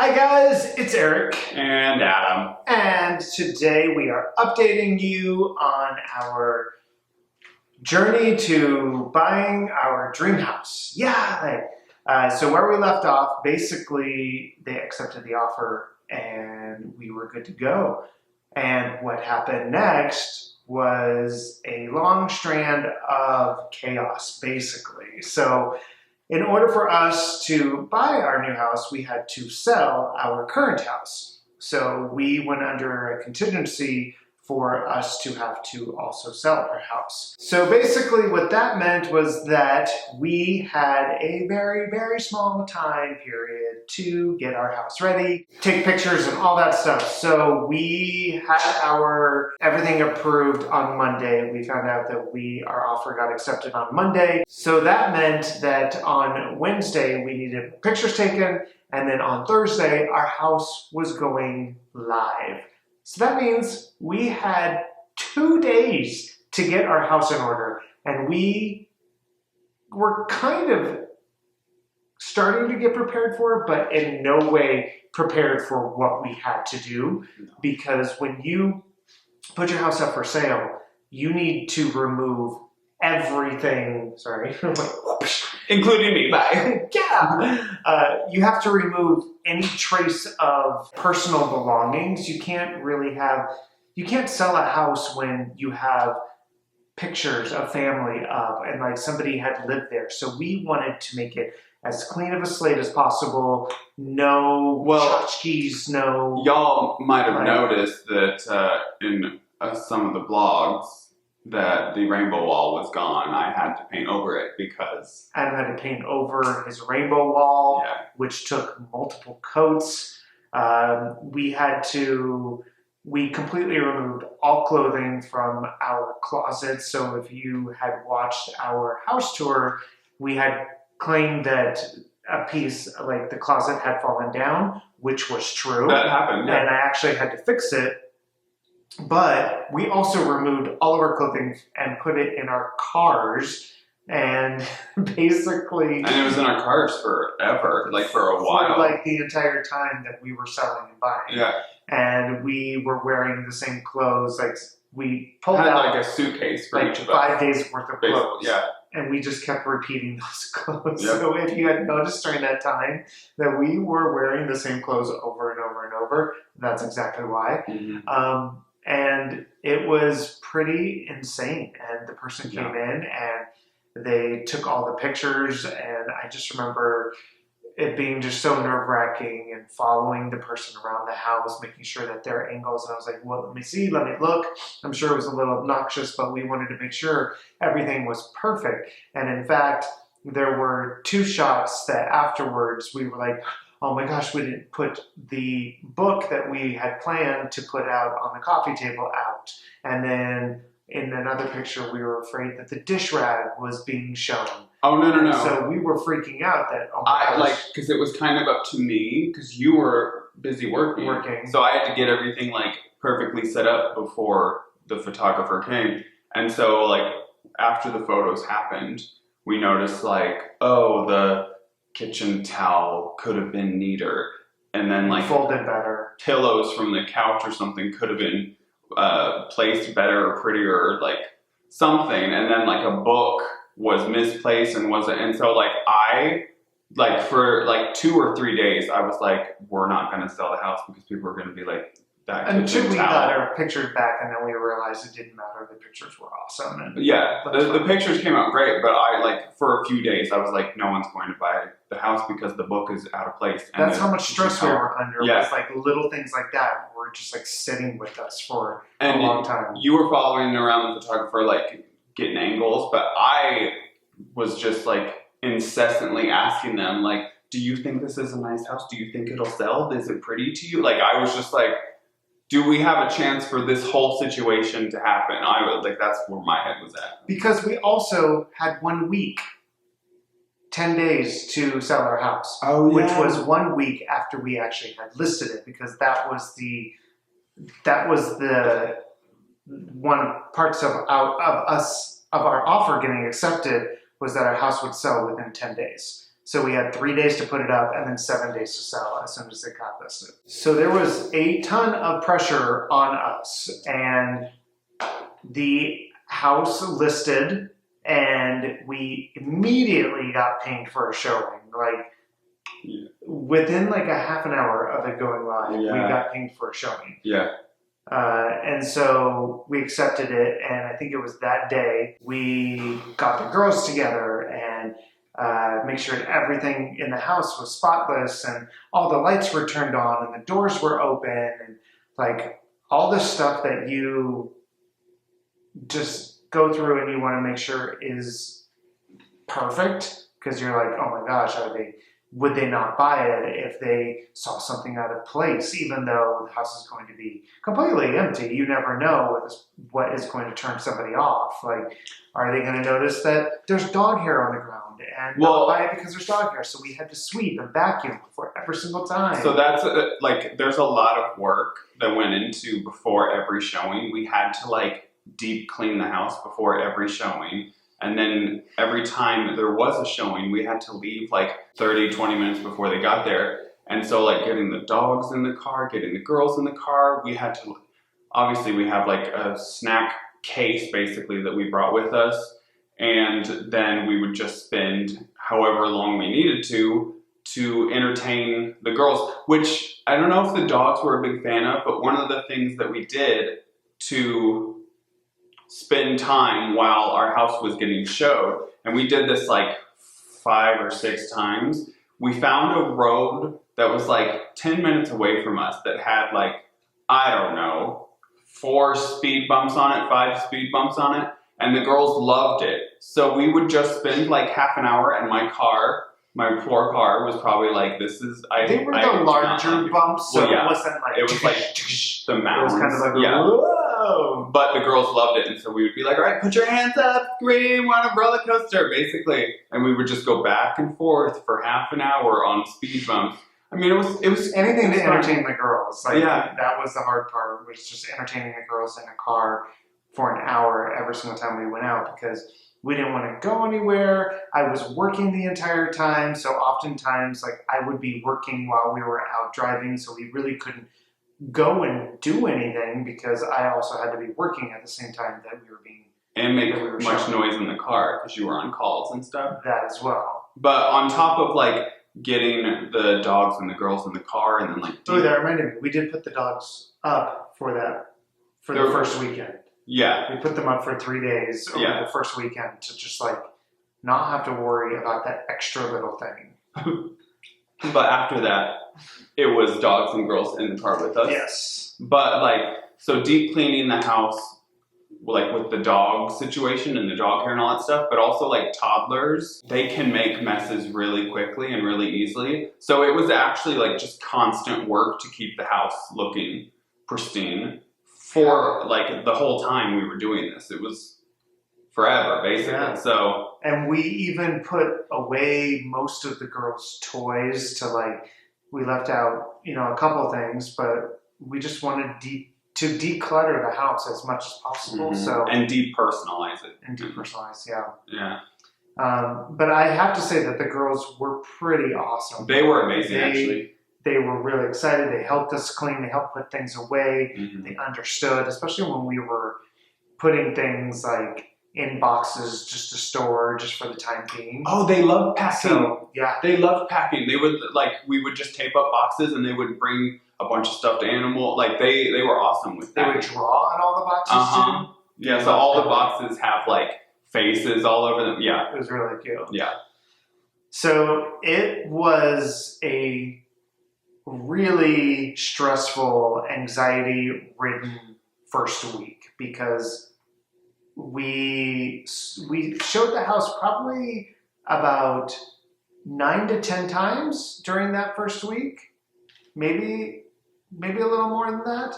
Hi guys, it's Eric and Adam, and today we are updating you on our journey to buying our dream house. So where we left off, basically they accepted the offer and we were good to go. And what happened next was a long strand of chaos, basically. So in order for us to buy our new house, we had to sell our current house. So we went under a contingency for us to have to also sell our house. So basically what that meant was that we had a very, very small time period to get our house ready, take pictures and all that stuff. So we had our everything approved on Monday. We found out that our offer got accepted on Monday. So that meant that on Wednesday we needed pictures taken, and then on Thursday our house was going live. So that means we had 2 days to get our house in order, and we were kind of starting to get prepared for it, but in no way prepared for what we had to do. Because when you put your house up for sale, you need to remove everything, including me, bye. You have to remove any trace of personal belongings. You can't sell a house when you have pictures of family up and like somebody had lived there. So we wanted to make it as clean of a slate as possible. No tchotchkes, no... Y'all might have noticed that in some of the blogs, that the rainbow wall was gone. I had to paint over it because... Adam had to paint over his rainbow wall, which took multiple coats. We completely removed all clothing from our closet. So if you had watched our house tour, we had claimed that a piece, like the closet had fallen down, which was true. That happened, yeah. And I actually had to fix it. But we also removed all of our clothing and put it in our cars, and basically... And it was in our cars forever, like for a while. For like the entire time that we were selling and buying. Yeah. And we were wearing the same clothes, like we pulled out like a suitcase for like each of us. 5 days worth of clothes. Yeah. And we just kept repeating those clothes. Yep. So if you had noticed during that time that we were wearing the same clothes over and over and over, that's exactly why. Mm-hmm. And it was pretty insane. And the person came in and they took all the pictures, and I just remember it being just so nerve-wracking and following the person around the house, making sure that their angles, and I was like, well, let me see, let me look. I'm sure it was a little obnoxious, but we wanted to make sure everything was perfect. And in fact, there were 2 shots that afterwards we were like, oh my gosh, we didn't put the book that we had planned to put out on the coffee table out. And then in another picture, we were afraid that the dish rag was being shown. Oh, no. So we were freaking out that, oh my gosh. Because it was kind of up to me, because you were busy working. So I had to get everything like perfectly set up before the photographer came. And so like after the photos happened, we noticed like, oh, the kitchen towel could have been neater, and then like folded better. Pillows from the couch or something could have been placed better or prettier, or like something, and then like a book was misplaced and wasn't, and so like I like for like 2 or 3 days I was like, we're not going to sell the house because people are going to be like, that until we towel. got our pictures back, and then we realized it didn't matter. The pictures were awesome. And the pictures came out great, but I like for a few days I was like, no one's going to buy the house because the book is out of place. And that's how much stress we were under. Yeah. It was like little things like that were just like sitting with us for a long time. You were following around the photographer, like getting angles, but I was just like incessantly asking them, like, do you think this is a nice house? Do you think it'll sell? Is it pretty to you? Like, I was just like, do we have a chance for this whole situation to happen? I was like, that's where my head was at. Because we also had 1 week, 10 days to sell our house. Oh, yeah. Which was 1 week after we actually had listed it, because that was the one parts of our offer getting accepted was that our house would sell within 10 days. So we had 3 days to put it up and then 7 days to sell as soon as it got listed. So there was a ton of pressure on us, and the house listed and we immediately got pinged for a showing. Like within like a half an hour of it going live, we got pinged for a showing. Yeah. And so we accepted it, and I think it was that day we got the girls together and make sure everything in the house was spotless and all the lights were turned on and the doors were open and like all this stuff that you just go through and you want to make sure is perfect because you're like, oh my gosh, would they not buy it if they saw something out of place, even though the house is going to be completely empty? You never know what is going to turn somebody off. Like, are they going to notice that there's dog hair on the ground and not buy it because there's dog hair? So we had to sweep and vacuum before every single time. So that's like, there's a lot of work that went into before every showing. We had to like deep clean the house before every showing. And then every time there was a showing, we had to leave like 30, 20 minutes before they got there. And so like getting the dogs in the car, getting the girls in the car, we had to, obviously we have like a snack case basically that we brought with us. And then we would just spend however long we needed to entertain the girls, which I don't know if the dogs were a big fan of, but one of the things that we did to spend time while our house was getting showed, and we did this like 5 or 6 times, we found a road that was like 10 minutes away from us that had like, I don't know, 4 speed bumps on it, 5 speed bumps on it, and the girls loved it. So we would just spend like half an hour, and my poor car was probably like, this is, they were the larger bumps, so it wasn't like, it was like the mountains. It was kind of like, whoa. But the girls loved it, and so we would be like, all right, put your hands up, we want a roller coaster, basically. And we would just go back and forth for half an hour on speed bumps. I mean, it was anything to entertain the girls. Like, that was the hard part, was just entertaining the girls in a car for an hour every single time we went out, because we didn't want to go anywhere. I was working the entire time, so oftentimes like I would be working while we were out driving, so we really couldn't go and do anything because I also had to be working at the same time that we were being make much noise in the car because you were on calls and stuff. That as well. But on top of like getting the dogs and the girls in the car, and then like that reminded me, we did put the dogs up for the first weekend. Yeah. We put them up for 3 days over the first weekend to just like not have to worry about that extra little thing. But after that, it was dogs and girls in the car with us. Yes. But like, so deep cleaning the house, like with the dog situation and the dog hair and all that stuff, but also like toddlers, they can make messes really quickly and really easily. So it was actually like just constant work to keep the house looking pristine for like the whole time we were doing this. It was forever, basically. Yeah. So, and we even put away most of the girls' toys to like, we left out, a couple things, but we just wanted to declutter the house as much as possible. Mm-hmm. So and depersonalize it. And depersonalize, yeah. Yeah. But I have to say that the girls were pretty awesome. They were amazing, actually. They were really excited. They helped us clean. They helped put things away. Mm-hmm. They understood, especially when we were putting things like in boxes just to store just for the time being. Oh, they loved packing. So, yeah. They loved packing. They would we would just tape up boxes and they would bring a bunch of stuffed animal. Like they were awesome with that. They would draw on all the boxes too. Yeah, so all the boxes have like faces all over them. Yeah. It was really cute. Yeah. So it was a really stressful, anxiety-ridden first week because we showed the house probably about 9 to 10 times during that first week, maybe a little more than that,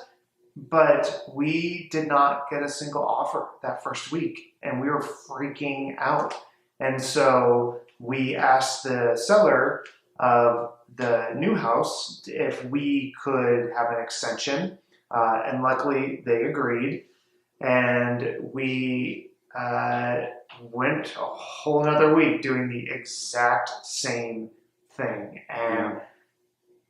but we did not get a single offer that first week, and we were freaking out. And so we asked the seller of the new house if we could have an extension, and luckily they agreed. And we went a whole nother week doing the exact same thing. And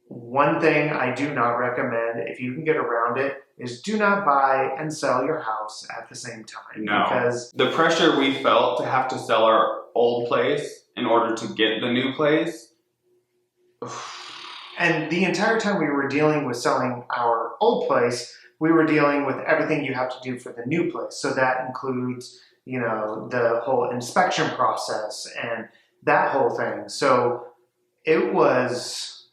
one thing I do not recommend, if you can get around it, is do not buy and sell your house at the same time. No. Because the pressure we felt to have to sell our old place in order to get the new place. And the entire time we were dealing with selling our old place, we were dealing with everything you have to do for the new place. So that includes, the whole inspection process and that whole thing. So it was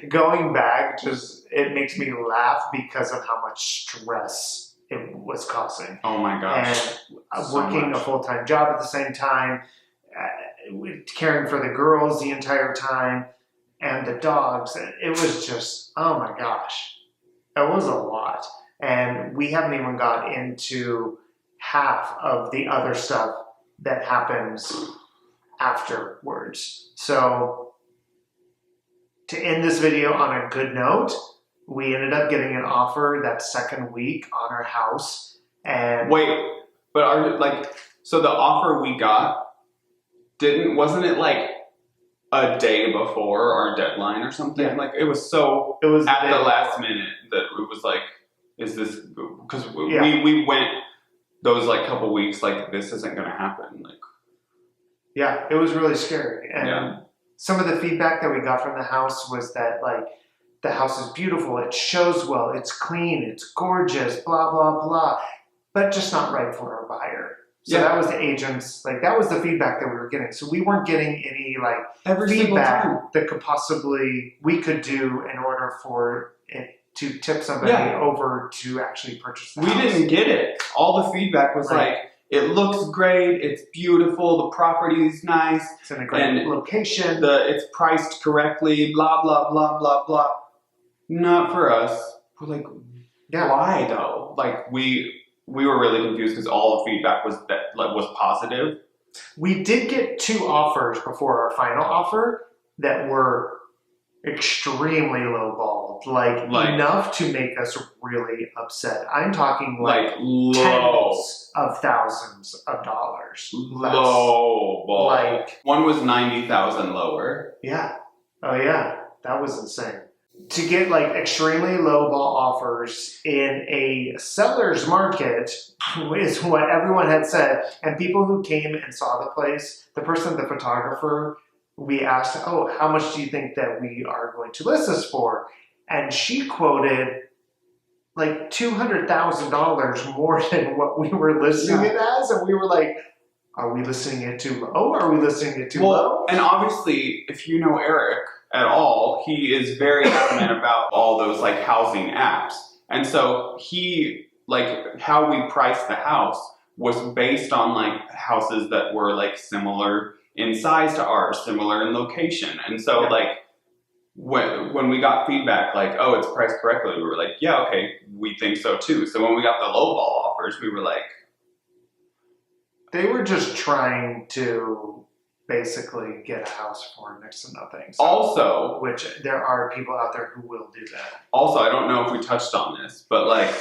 going back, it makes me laugh because of how much stress it was causing. Oh my gosh. And working a full-time job at the same time, caring for the girls the entire time, and the dogs. It was just, oh my gosh, it was a lot. And we haven't even got into half of the other stuff that happens afterwards. So to end this video on a good note, we ended up getting an offer that second week on our house. And wait, but so the offer we got wasn't it like a day before our deadline or something? Yeah. Like it was at the last minute that it was like, is this, because we went those like couple weeks like this isn't gonna happen. Like, yeah, it was really scary. And some of the feedback that we got from the house was that like the house is beautiful, it shows well, it's clean, it's gorgeous, blah blah blah, but just not right for our buyer. So that was the agents, like that was the feedback that we were getting. So we weren't getting any like feedback that we could do in order for it to tip somebody over to actually purchase the house. We didn't get it. All the feedback was like, it looks great, it's beautiful, the property's nice, it's in a great location, it's priced correctly, blah blah blah blah blah. Not for us. We're like, why though? Like we were really confused because all the feedback was positive. We did get 2 offers before our final offer that were extremely lowballed, like enough to make us really upset. I'm talking like tens of thousands of dollars less. Lowball. Like one was 90,000 lower. Yeah. Oh yeah, that was insane. To get like extremely low ball offers in a seller's market is what everyone had said. And people who came and saw the place, the photographer, we asked, oh, how much do you think that we are going to list this for? And she quoted like $200,000 more than what we were listing it as. And we were like, are we listing it too low? Are we listing it too low? And obviously, if you know Eric at all, he is very adamant about all those like housing apps. And so how we priced the house was based on like houses that were like similar in size to ours, similar in location. And so like when we got feedback like, oh, it's priced correctly, we were like, yeah, okay, we think so too. So when we got the lowball offers, we were like, they were just trying to basically get a house for next to nothing. So, also, which there are people out there who will do that. Also, I don't know if we touched on this, but like,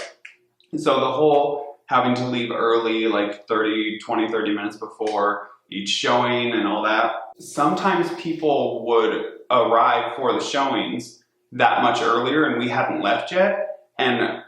so the whole having to leave early, like 20, 30 minutes before each showing and all that. Sometimes people would arrive for the showings that much earlier and we hadn't left yet. And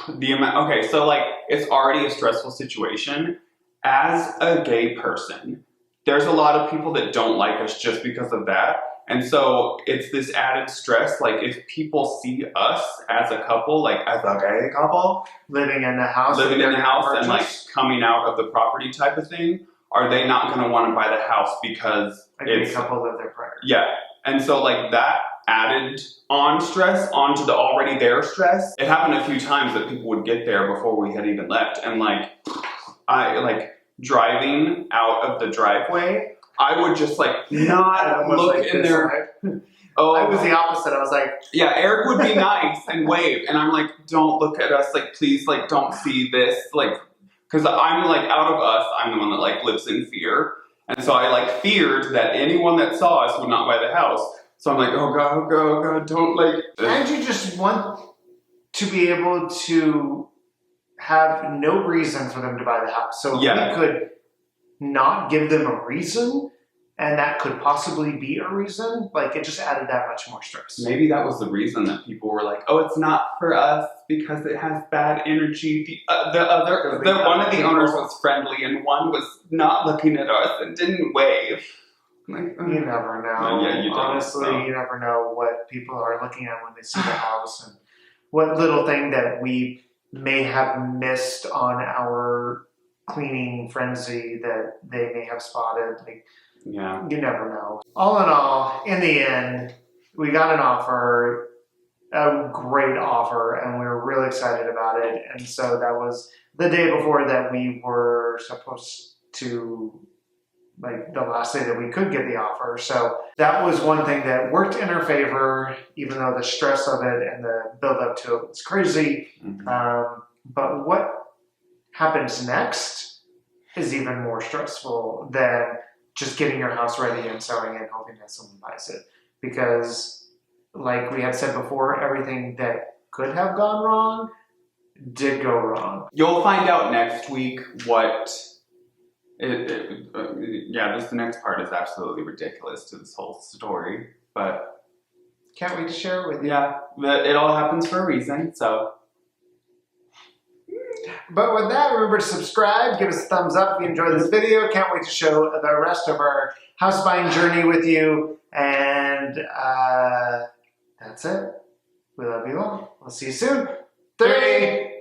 the amount, okay, so like, it's already a stressful situation. As a gay person, there's a lot of people that don't like us just because of that. And so it's this added stress. Like if people see us as a couple, like as a gay couple, living in the house and like coming out of the property type of thing, are they not going to want to buy the house because a gay couple lived there prior? Yeah. And so like that added on stress onto the already there stress. It happened a few times that people would get there before we had even left. And like, driving out of the driveway, I would just like not look like in there. Oh, I was the opposite. I was like, yeah, Eric would be nice and wave, and I'm like, don't look at us, like please, like don't see this, like, because I'm like out of us, I'm the one that like lives in fear, and so I like feared that anyone that saw us would not buy the house. So I'm like, oh god, don't like. And you just want to be able to have no reason for them to buy the house. So if Yeah. we could not give them a reason, and that could possibly be a reason, like it just added that much more stress. Maybe that was the reason that people were like, "Oh, it's not for us because it has bad energy." One of the owners was friendly, and one was not looking at us and didn't wave. Like, You never know. Yeah, you don't. Honestly, you never know what people are looking at when they see the house, and what little thing that we may have missed on our cleaning frenzy that they may have spotted. Like, yeah. you never know. All in all, in the end, we got an offer, a great offer, and we were really excited about it. And so that was the day before that we were supposed to, like the last day that we could get the offer. So that was one thing that worked in our favor, even though the stress of it and the build up to it was crazy. Mm-hmm. But what happens next is even more stressful than just getting your house ready and selling it and hoping that someone buys it. Because like we had said before, everything that could have gone wrong did go wrong. You'll find out next week what... the next part is absolutely ridiculous to this whole story, but... Can't wait to share it with you. Yeah, it all happens for a reason, so... But with that, remember to subscribe, give us a thumbs up if you enjoyed this video. Can't wait to show the rest of our house buying journey with you. And that's it. We love you all. We'll see you soon. 3,